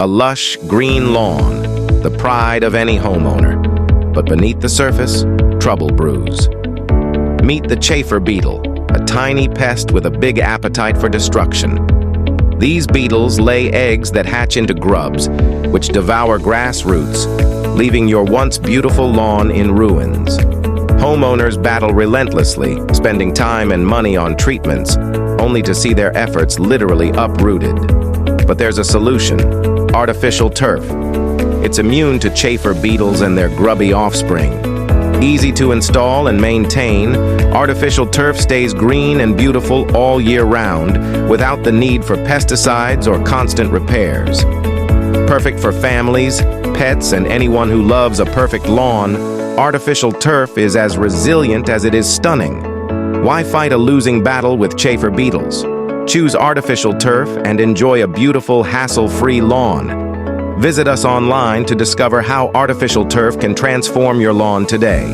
A lush, green lawn, the pride of any homeowner. But beneath the surface, trouble brews. Meet the Chafer beetle, a tiny pest with a big appetite for destruction. These beetles lay eggs that hatch into grubs, which devour grass roots, leaving your once beautiful lawn in ruins. Homeowners battle relentlessly, spending time and money on treatments, only to see their efforts literally uprooted. But there's a solution: artificial turf. It's immune to Chafer beetles and their grubby offspring. Easy to install and maintain, artificial turf stays green and beautiful all year round, without the need for pesticides or constant repairs. Perfect for families, pets, and anyone who loves a perfect lawn, artificial turf is as resilient as it is stunning. Why fight a losing battle with Chafer beetles? Choose artificial turf and enjoy a beautiful, hassle-free lawn. Visit us online to discover how artificial turf can transform your lawn today.